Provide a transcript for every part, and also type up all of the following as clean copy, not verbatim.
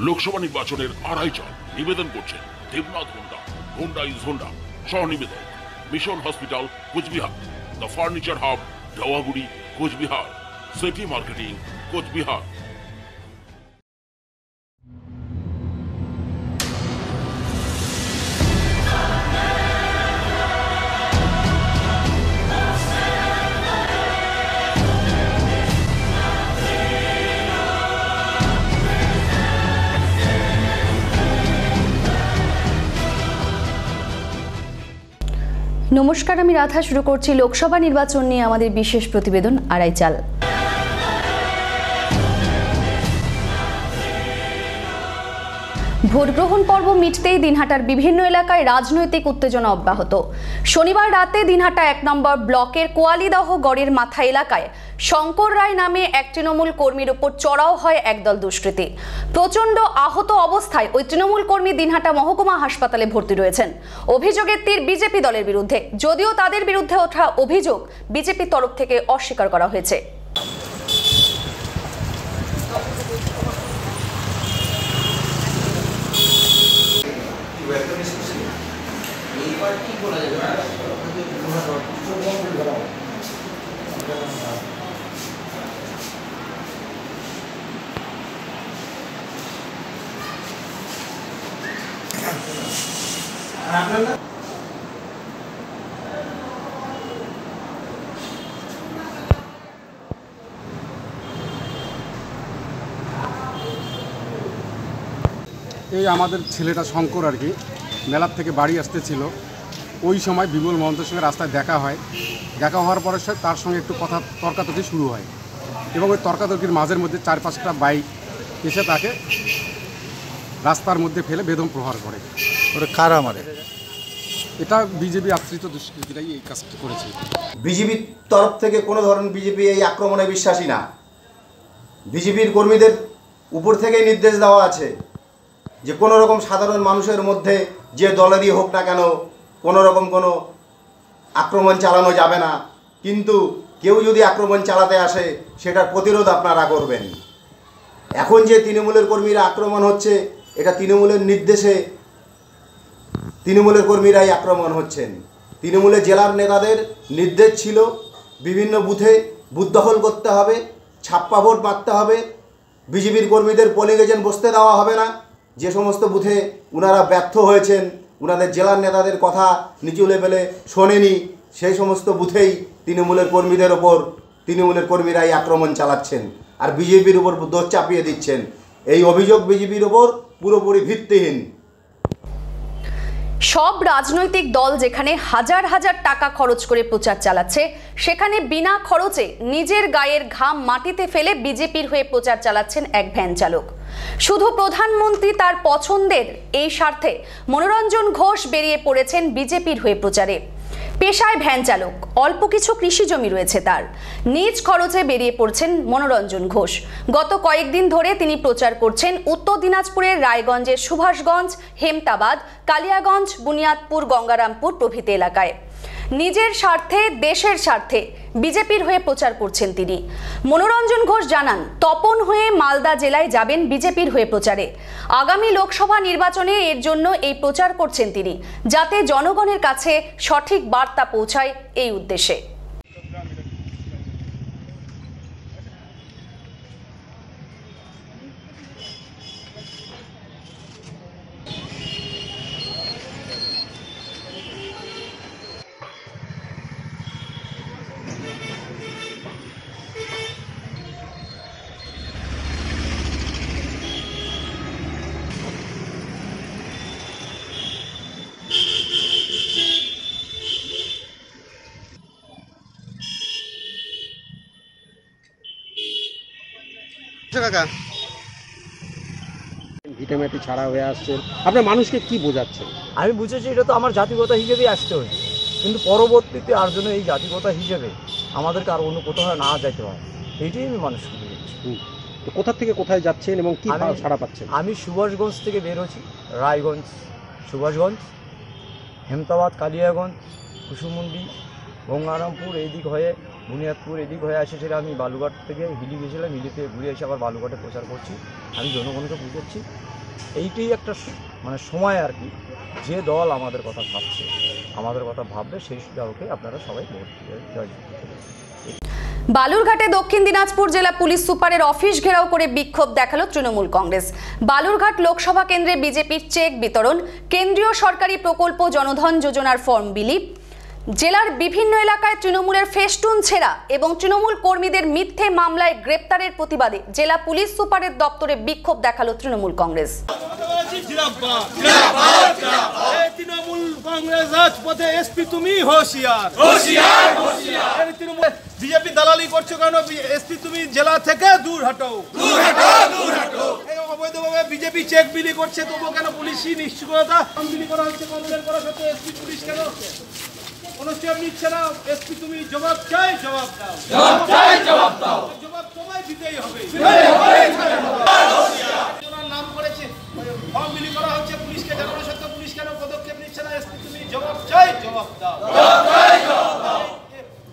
লোকসভা নির্বাচনের আড়াই চাল নিবেদন করছেন Debnath Honda, Honda is Honda সহ নিবেদক mission hospital Coochbehar, the furniture hub Dhawaguri Coochbehar, city marketing Coochbehar. নমস্কার, আমি রাধা। শুরু করছি লোকসভা নির্বাচন নিয়ে আমাদের বিশেষ প্রতিবেদন আড়াই চাল। ভোট গ্রহণ পর্ব মিটতেই দিনহাটার বিভিন্ন এলাকায় রাজনৈতিক উত্তেজনা অব্যাহত। শনিবার রাতে দিনহাটা ১ নম্বর ব্লকের কোয়ালিদহ গড়ের মাথা এলাকায় শঙ্কর রায় নামে এক তৃণমূল কর্মীর উপর চড়াও হয় একদল দুষ্কৃতী। প্রচণ্ড আহত অবস্থায় ওই তৃণমূল কর্মী দিনহাটা মহকুমা হাসপাতালে ভর্তি রয়েছেন। অভিযোগের তীর বিজেপি দলের বিরুদ্ধে, যদিও তাদের বিরুদ্ধে ওঠা অভিযোগ বিজেপির তরফ থেকে অস্বীকার করা হয়েছে। এই আমাদের ছেলেটা শঙ্কর আর কি মেলার থেকে বাড়ি আসতেছিল। ওই সময় বিমল মহন্তের সঙ্গে রাস্তায় দেখা হয়। দেখা হওয়ার পরে তার সঙ্গে একটু কথা তর্কাতর্কি শুরু হয় এবং ওই তর্কাতর্কির মাঝের মধ্যে ৪-৫টা বাইক এসে তাকে রাস্তার মধ্যে ফেলে বেদম প্রহার করে। ওরা কারা মারে? এটা বিজেপি আশ্রিত দুষ্কৃতীরাই এই কাজটি করেছে। বিজেপির তরফ থেকে কোনো ধরনের বিজেপি এই আক্রমণে বিশ্বাসী না। বিজেপির কর্মীদের উপর থেকেই নির্দেশ দেওয়া আছে যে কোনো রকম সাধারণ মানুষের মধ্যে যে দলেরই হোক না কেন কোনো রকম কোনো আক্রমণ চালানো যাবে না, কিন্তু কেউ যদি আক্রমণ চালাতে আসে সেটার প্রতিরোধ আপনারা করবেন। এখন যে তৃণমূলের কর্মীরা আক্রমণ হচ্ছে এটা তৃণমূলের নির্দেশে তৃণমূলের কর্মীরাই আক্রমণ হচ্ছেন। তৃণমূলের জেলার নেতাদের নির্দেশ ছিল বিভিন্ন বুথে বুথ দখল করতে হবে, ছাপ্পা ভোট মারতে হবে, বিজেপির কর্মীদের পোলিং এজেন্ট বসতে দেওয়া হবে না। যে সমস্ত বুথে ওনারা ব্যর্থ হয়েছেন, ওনাদের জেলার নেতাদের কথা নিচু লেভেলে শোনেনি, সেই সমস্ত বুথেই তৃণমূলের কর্মীদের ওপর তৃণমূলের কর্মীরাই আক্রমণ চালাচ্ছেন আর বিজেপির উপর দোষ চাপিয়ে দিচ্ছেন। এই অভিযোগ বিজেপির ওপর পুরোপুরি ভিত্তিহীন। সব রাজনৈতিক দল যেখানে হাজার হাজার টাকা খরচ করে প্রচার চালাচ্ছে, সেখানে বিনা খরচে নিজের গায়ের ঘাম মাটিতে ফেলে বিজেপির হয়ে প্রচার চালাচ্ছেন এক ভ্যান চালক। শুধু প্রধানমন্ত্রী তার পছন্দের এই স্বার্থে মনোরঞ্জন ঘোষ বেরিয়ে পড়েছেন বিজেপির হয়ে প্রচারে। পেশায় ভ্যান চালক, অল্প কিছু কৃষি জমি রয়েছে তার। নিজ খরচে বেরিয়ে পড়ছেন মনোরঞ্জন ঘোষ। গত কয়েকদিন ধরে তিনি প্রচার করছেন উত্তর দিনাজপুরের রায়গঞ্জের সুভাষগঞ্জ, হেমতাবাদ, কালিয়াগঞ্জ, বুনিয়াদপুর, গঙ্গারামপুর প্রভৃতি এলাকায়। নিজের স্বার্থে, দেশের স্বার্থে বিজেপির হয়ে প্রচার করছেন তিনি। মনোরঞ্জন ঘোষ জানান, তপন হয়ে মালদা জেলায় যাবেন বিজেপির হয়ে প্রচারে। আগামী লোকসভা নির্বাচনে এর জন্য এই প্রচার করছেন তিনি, যাতে জনগণের কাছে সঠিক বার্তা পৌঁছায়, এই উদ্দেশ্যে। ভিটামিটি ছাড়া হয়ে আসছেন, আপনার মানুষকে কি বোঝাচ্ছেন? আমি বুঝেছি এটা তো আমার জাতিগতা হিসেবেই আসতে হয়েছে, কিন্তু পরবর্তীতে আর জন্য এই জাতিগতা হিসেবে আমাদেরকে আর অন্য কোথাও না যেতে হয়, এইটাই আমি মানুষকে বুঝেছি। তো কোথা থেকে কোথায় যাচ্ছেন এবং কি ছাড়া পাচ্ছেন? আমি সুভাষগঞ্জ থেকে বেরোছি, রায়গঞ্জ, সুভাষগঞ্জ, হেমতাবাদ, কালিয়াগঞ্জ, কুসুমুন্ডি, গঙ্গারামপুর এই দিক হয়ে বুনিয়াদপুর এদিক হয়ে আসে, সেটা আমি বালুঘাট থেকে হিলি গেছিলাম, হিলিতে ঘুরে এসে আবার বালুঘাটে প্রচার করছি। আমি জনগণকে বুঝাচ্ছি এইটাই একটা মানে সময় আর কি, যে দল আমাদের কথা ভাবছে, আমাদের কথা ভাববে, সেই দলকে আপনারা সবাই ভোট দিয়ে জয়যুক্ত করবেন। বালুরঘাটে দক্ষিণ দিনাজপুর জেলা পুলিশ সুপারের অফিস ঘেরাও করে বিক্ষোভ দেখালো তৃণমূল কংগ্রেস। বালুরঘাট লোকসভা কেন্দ্রে বিজেপির চেক বিতরণ, কেন্দ্রীয় সরকারি প্রকল্প জনধন যোজনার ফর্ম বিলি, জেলার বিভিন্ন এলাকায় তৃণমূলের ফেস্টুন ছেঁড়া এবং তৃণমূল কর্মীদের মিথ্যে মামলায় গ্রেপ্তারের প্রতিবাদে জেলা পুলিশ সুপারের দপ্তরে বিক্ষোভ দেখালো তৃণমূল কংগ্রেস। তৃণমূল কংগ্রেস রাজপথে, এসপি তুমি হোশিয়ার, বিজেপি দালালি করছো কেন? এসপি তুমি জেলা থেকে দূর হটো। অবৈধভাবে বিজেপি চেক বিলি করছে, তবুও কেন পুলিশই নিশ্চয়তা বিলি করা হচ্ছে? কমপ্লেন করা সত্ত্বেও এসপি পুলিশ কেন কোনো স্টেপ নিচ্ছে না? এসপি তুমি জবাব চাই, জবাব দাও, জবাব তোমায় দিতেই হবে। নাম করেছে, ফর্ম বিলি করা হচ্ছে, পুলিশকে জানানো সত্ত্বেও পুলিশ কেন পদক্ষেপ নিচ্ছে না? এসপি তুমি জবাব চাই, জবাব দাও।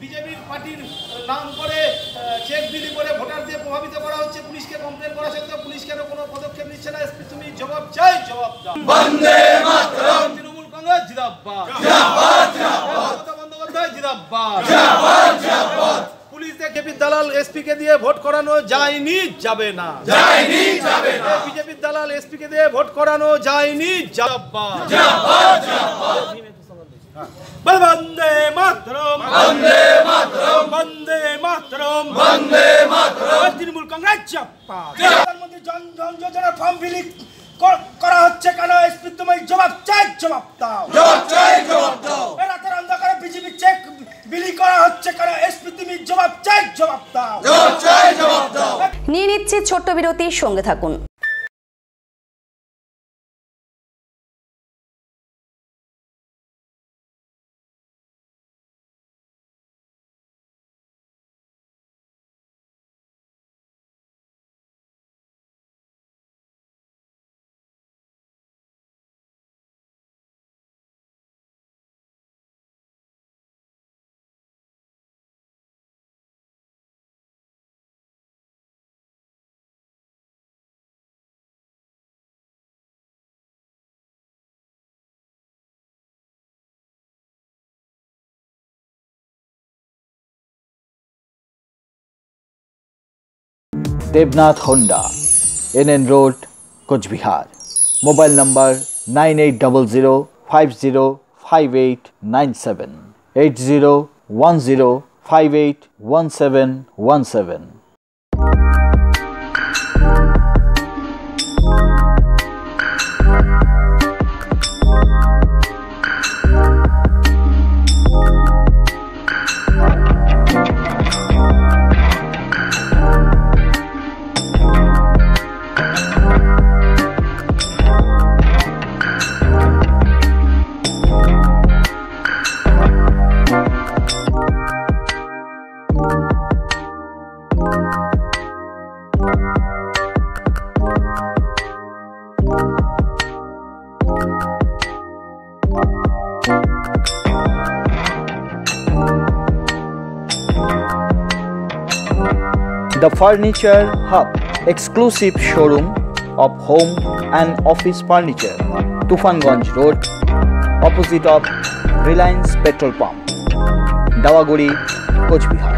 বিজেপির পার্টির নাম করে চেক বিলি করে ভোটারদের প্রভাবিত করা হচ্ছে, পুলিশকে কমপ্লেন করা সত্ত্বেও পুলিশ কেন কোনো পদক্ষেপ নিচ্ছে না? এসপি তুমি জবাব চাই, জবাব দাও। বন্দে মাতরম। তৃণমূল কংগ্রেস জিন্দাবাদ, জিন্দাবাদ, জিন্দাবাদ। মমতা বন্দ্যোপাধ্যায় জিন্দাবাদ, জিন্দাবাদ, জিন্দাবাদ। পুলিশ বিজেপির দালাল এসপি কে দিয়ে ভোট করানো যায়নি, যাবে না, যায়নি, যাবে না। বিজেপির দালাল এসপি কে দিয়ে ভোট করানো যায়নি, জিন্দাবাদ, জিন্দাবাদ, জিন্দাবাদ। বন্দে মাতরম, বন্দে মাতরম, বন্দে মাতরম, বন্দে মাতরম। তৃণমূল কংগ্রেস জিন্দাবাদ। প্রধানমন্ত্রী জনধন যোজনার ফর্ম বিলি করা হচ্ছে কেন? এসপি তুমি জবাব চাই, জবাব দাও, জবাব চাই, জবাব দাও। রাতের অন্ধকারে বিজেপি চেক বিলি করা হচ্ছে কেন? এসপি তুমি জবাব চাই, জবাব দাও, জবাব চাই, জবাব দাও। নিয়ে নিচ্ছি ছোট্ট বিরতি, সঙ্গে থাকুন। देवनाथ होंडा, NN रोड, कुछ Bihar. Mobile number 9800505897, 8010581717। The Furniture Hub, exclusive showroom of home and office furniture, Tufanganj Road, opposite of Reliance Petrol Pump, Dawaguri, Coach Bihar.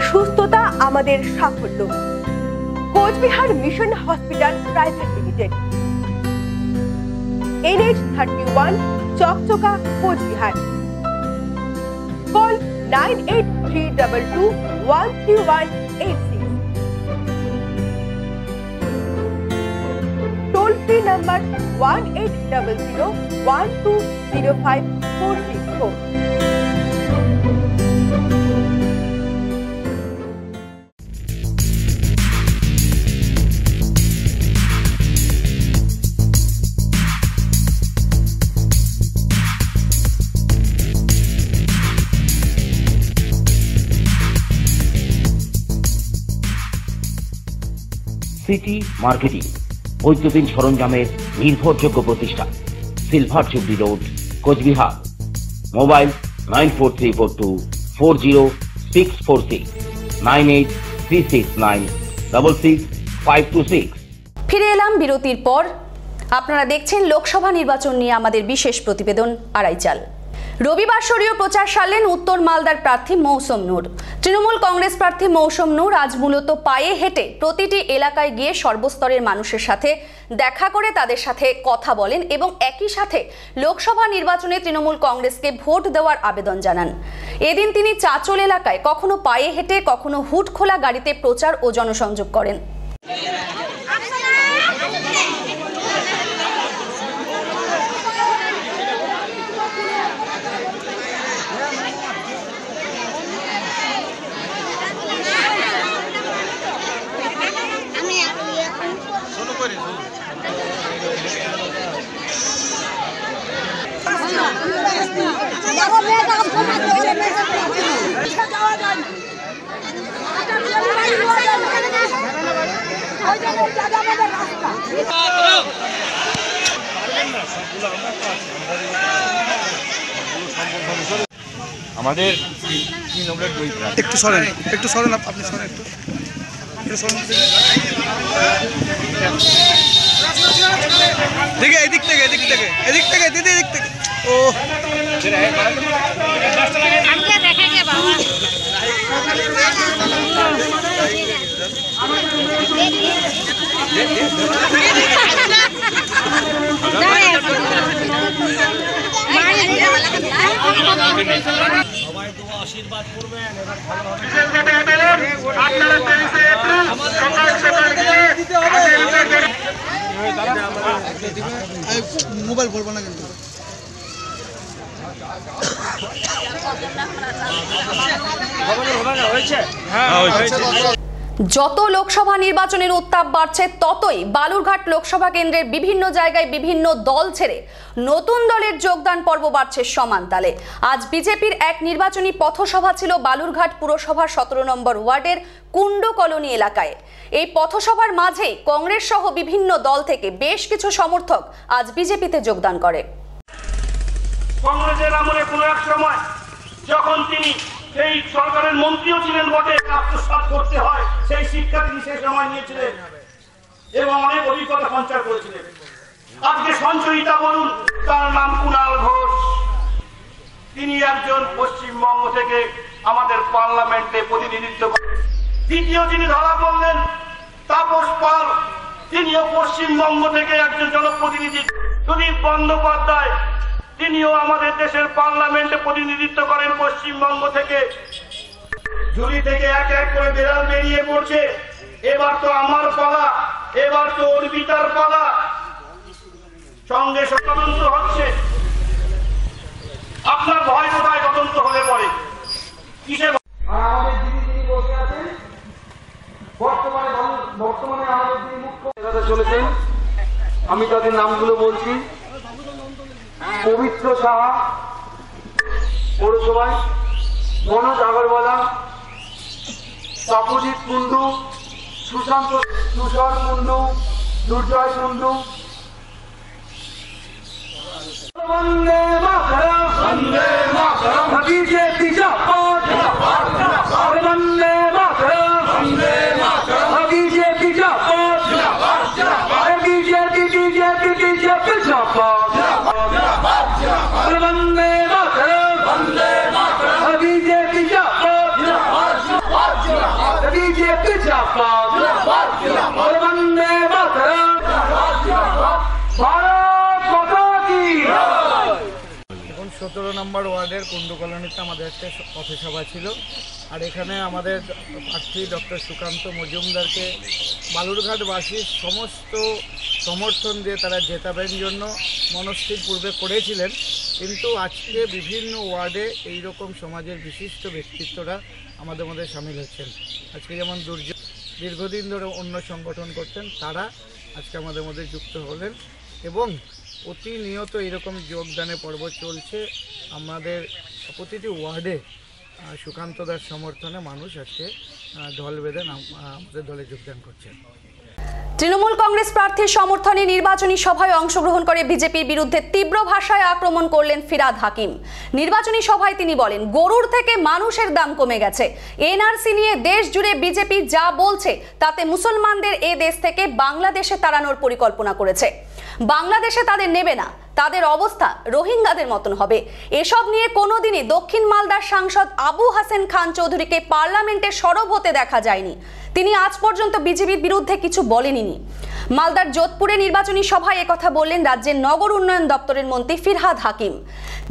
সুস্থতা আমাদের সাফল্য। Cooch Behar mission hospital private limited, NH31, Chakchaka, Cooch Behar. Call 9832213186। Toll free number 1800120546। City marketing, বৈদ্যুতিন সরঞ্জামের নির্ভরযোগ্য প্রতিষ্ঠান, silver jubilee road, Cooch Behar. Mobile 9434240646, 9836966526। ফিরে এলাম বিরতির পর। আপনারা দেখছেন লোকসভা নির্বাচন নিয়ে আমাদের বিশেষ প্রতিবেদন আড়াইচাল। রবিবার শরীয় প্রচার সারলেন উত্তর মালদার প্রার্থী মৌসুম নূর। তৃণমূল কংগ্রেস প্রার্থী মৌসুম নূর আজ মূলত পায়ে হেঁটে প্রতিটি এলাকায় গিয়ে সর্বস্তরের মানুষের সাথে দেখা করে তাদের সাথে কথা বলেন এবং একই সাথে লোকসভা নির্বাচনে তৃণমূল কংগ্রেসকে ভোট দেওয়ার আবেদন জানান। এদিন তিনি চাচল এলাকায় কখনো পায়ে হেঁটে কখনো হুড খোলা গাড়িতে প্রচার ও জনসংযোগ করেন। আমাদের 3 নম্বরের দুই প্রার্থী একটু সরেন আপনি সরেন একটু দেখে এদিক থেকে দিদি এদিক থেকে ও আশীর্বাদ করবেন। মোবাইল বলবো না কিন্তু যত লোকসভা নির্বাচনের উত্তাপ বাড়ছে ততই বালুরঘাট লোকসভা কেন্দ্রের বিভিন্ন জায়গায় বিভিন্ন দল ছেড়ে নতুন দলের যোগদান পর্ব বাড়ছে সমান তালে। আজ বিজেপির এক নির্বাচনী পথসভা ছিল বালুরঘাট পুরসভার 17 নম্বর ওয়ার্ডের কুন্ড কলোনি এলাকায়। এই পথসভার মাঝেই কংগ্রেস সহ বিভিন্ন দল থেকে বেশ কিছু সমর্থক আজ বিজেপিতে যোগদান করে। কংগ্রেসের আমলে কোনো এক সময় যখন তিনি সেই সরকারের মন্ত্রীও ছিলেন বটে, আত্মসাৎ করতে হয় সেই শিক্ষা তিনি সেই সময় নিয়েছিলেন এবং অনেক অভিজ্ঞতা সঞ্চয় করেছিলেন। আজকে সঞ্চয়িতা বলুন, তার নাম কুণাল ঘোষ। তিনি একজন পশ্চিমবঙ্গ থেকে আমাদের পার্লামেন্টে প্রতিনিধিত্ব করেন। দ্বিতীয় যিনি ধরা পড়লেন তাপস পাল, তিনিও পশ্চিমবঙ্গ থেকে একজন জনপ্রতিনিধি। সুদীপ বন্দ্যোপাধ্যায়, তিনিও আমাদের দেশের পার্লামেন্টে প্রতিনিধিত্ব করেন পশ্চিমবঙ্গ থেকে। ঝুলি থেকে এক এক করে বেড়াল বেরিয়ে পড়ছে। এবার তো আমার পালা, এবার তো অর্পিতার পালা। সঙ্গে তদন্ত হচ্ছে। আপনার ভয় কোথায় তদন্ত হলে পরে কিসে? আর আমাদের যিনি বসে আছেন বর্তমানে আমাদের যিনি মুখ্য চলেছেন, আমি তাদের নামগুলো বলছি। পবিত্র সাহা পৌরসভায়, মনোজ আগরওয়ালা, তাপজিৎ কুন্ডু, সুশান্ত তুষার কুন্ডু, দুর্জয় কুন্ডু। বন্দে মাতরম, বন্দে মাতরম, বিজেপি জিন্দাবাদ, বন্দে মাতরম, বন্দে মাতরম, বিজেপি জিন্দাবাদ, বিজেপি জিন্দাবাদ। वंदे मातरम, वंदे मातरम, बीजेपी जिंदाबाद, बीजेपी जिंदाबाद, वंदे मातरम, भारत माता की। এখন 17 নম্বর ওয়ার্ডের কুন্ডু কলোনিতে আমাদের একটা পথসভা ছিল। আর এখানে আমাদের প্রার্থী ডক্টর সুকান্ত মজুমদারকে বালুরঘাটবাসীর সমস্ত সমর্থন দিয়ে তারা জেতাবেন জন্য মনস্থির পূর্বে করেছিলেন। কিন্তু আজকে বিভিন্ন ওয়ার্ডে এই রকম সমাজের বিশিষ্ট ব্যক্তিত্বরা আমাদের মধ্যে সামিল হচ্ছেন। আজকে যেমন দীর্ঘদিন ধরে অন্য সংগঠন করতেন, তারা আজকে আমাদের মধ্যে যুক্ত হলেন এবং প্রতিনিয়ত এরকম যোগদানের পর্ব চলছে। আমাদের প্রতিটি ওয়ার্ডে সুকান্ত দাস সমর্থনে মানুষ আজকে দল বেঁধে আমাদের দলে যোগদান করছেন। তৃণমূল কংগ্রেস প্রার্থীর সমর্থনে নির্বাচনী সভায় অংশগ্রহণ করে বিজেপির বিরুদ্ধে তীব্র ভাষায় আক্রমণ করলেন ফিরহাদ হাকিম। নির্বাচনী সভায় তিনি বলেন, গরুর থেকে মানুষের দাম কমে গেছে। এনআরসি নিয়ে দেশ জুড়ে বিজেপি যা বলছে তাতে মুসলমানদের এ দেশ থেকে বাংলাদেশে তাড়ানোর পরিকল্পনা করেছে। বাংলাদেশে তাদের নেবে না, তাদের অবস্থা রোহিঙ্গাদের মতন হবে। এসব নিয়ে কোনোদিনই দক্ষিণ মালদার সাংসদ আবু হাসেন খান চৌধুরীকে পার্লামেন্টে সরব হতে দেখা যায়নি। তিনি আজ পর্যন্ত বিজেপির বিরুদ্ধে কিছু বলেননি। মালদার যোধপুরে নির্বাচনী সভায় একথা বললেন রাজ্যের নগর উন্নয়ন দপ্তরের মন্ত্রী ফিরহাদ হাকিম।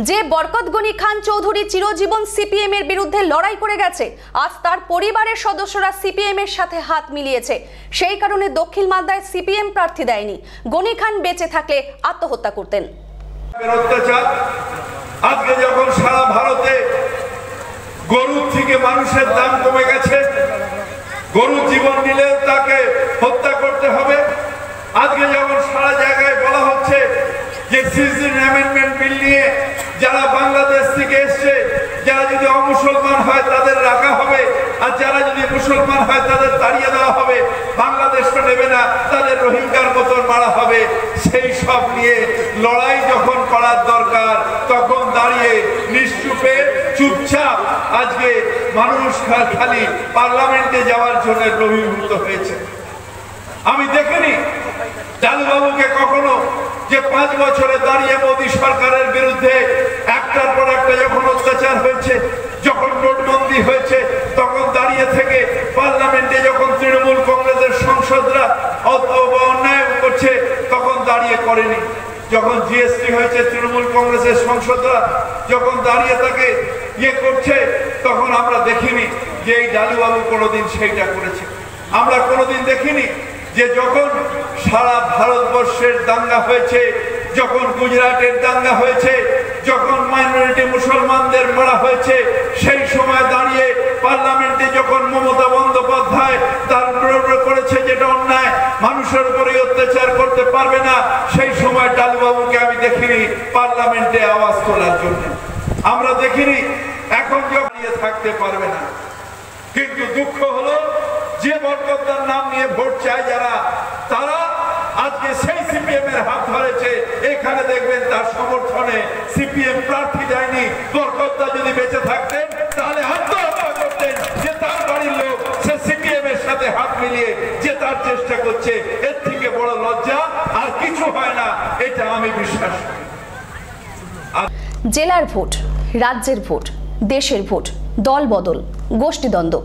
যে বরকত গনি খান চৌধুরী চিরজীবন সিপিএম এর বিরুদ্ধে লড়াই করে গেছে, আজ তার পরিবারের সদস্যরা সিপিএম এর সাথে হাত মিলিয়েছে। সেই কারণে দক্ষিণ মালদায় সিপিএম প্রার্থী দেয়নি। গনি খান বেঁচে থাকলে আত্মহত্যা করতেন। আজকে যখন সারা ভারতে গরুর থেকে মানুষের দাম কমে গেছে, গরুর জীবন নিলে তাকে হত্যা করতে হবে। আজকে যখন সারা জায়গায় বলা হচ্ছে যে সিটিজেন অ্যামেন্ডমেন্ট বিল নিয়ে যারা বাংলাদেশ থেকে এসছে, যারা যদি অমুসলমান হয় তাদের রাখা হবে, আর যারা যদি মুসলমান হয় তাদের তাড়িয়ে দেওয়া হবে, বাংলাদেশটা নেবে না, তাদের রোহিঙ্গার মতন মারা হবে। সেই সব নিয়ে লড়াই যখন করার দরকার তখন দাঁড়িয়ে নিশ্চুপে চুপচাপ আজকে মানুষ খালি পার্লামেন্টে যাওয়ার জন্য অভিভূত হয়েছে। আমি দেখিনি ডালুবাবুকে কখনো যে 5 বছরে দাঁড়িয়ে মোদী সরকারের বিরুদ্ধে একটার পর একটা যখন অত্যাচার হয়েছে, যখন নোটবন্দি হয়েছে, তখন দাঁড়িয়ে থেকে পার্লামেন্টে যখন তৃণমূল কংগ্রেসের সংসদরা অন্যায় করছে তখন দাঁড়িয়ে করেনি। যখন জিএসটি হয়েছে তৃণমূল কংগ্রেসের সংসদরা যখন দাঁড়িয়ে তাকে করছে তখন আমরা দেখিনি যে এই ডালুবাবু কোনোদিন সেইটা করেছে। আমরা কোনোদিন দেখিনি যে যখন সারা ভারতবর্ষের দাঙ্গা হয়েছে, যখন গুজরাটের দাঙ্গা হয়েছে, যখন মাইনরিটি মুসলমানদের মারা হয়েছে, সেই সময় দাঁড়িয়ে পার্লামেন্টে যখন মমতা বন্দ্যোপাধ্যায় তার বিরুদ্ধে করেছে যেটা অন্যায়, মানুষের উপরে অত্যাচার করতে পারবে না, সেই সময় ডালুবাবুকে আমি দেখিনি পার্লামেন্টে আওয়াজ তোলার জন্য। আমরা দেখিনি এখন যখন থাকতে পারবে না। কিন্তু দুঃখ হলো যে বরকতদার নাম নিয়ে ভোট চায় যারা, তারা আজকে সেই সিপিএম এর হাত ধরেছে। এখানে দেখবেন তার সমর্থনে সিপিএম প্রার্থী দেয়নি। বরকতদা যদি বেঁচে থাকতেন তাহলে আত্মহত্যা করতেন যে তার বাড়ির লোক সে সিপিএম এর সাথে হাত মিলিয়ে যে তার চেষ্টা করছে। এর থেকে বড় লজ্জা আর কিছু হয় না, এটা আমি বিশ্বাস করি। জেলার ভোট, রাজ্যের ভোট, দেশের ভোট, দল বদল, গোষ্ঠীদ্বন্দ্ব,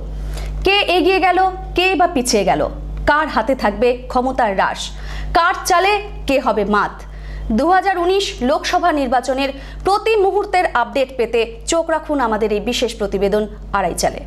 কে এগিয়ে গেল, কে বা পিছিয়ে গেল, কার হাতে থাকবে ক্ষমতার রাশ, কার চালে কে হবে মাত। 2019 লোকসভা নির্বাচনের প্রতি মুহূর্তের আপডেট পেতে চোখ রাখুন আমাদের এই বিশেষ প্রতিবেদন আড়াই চালে।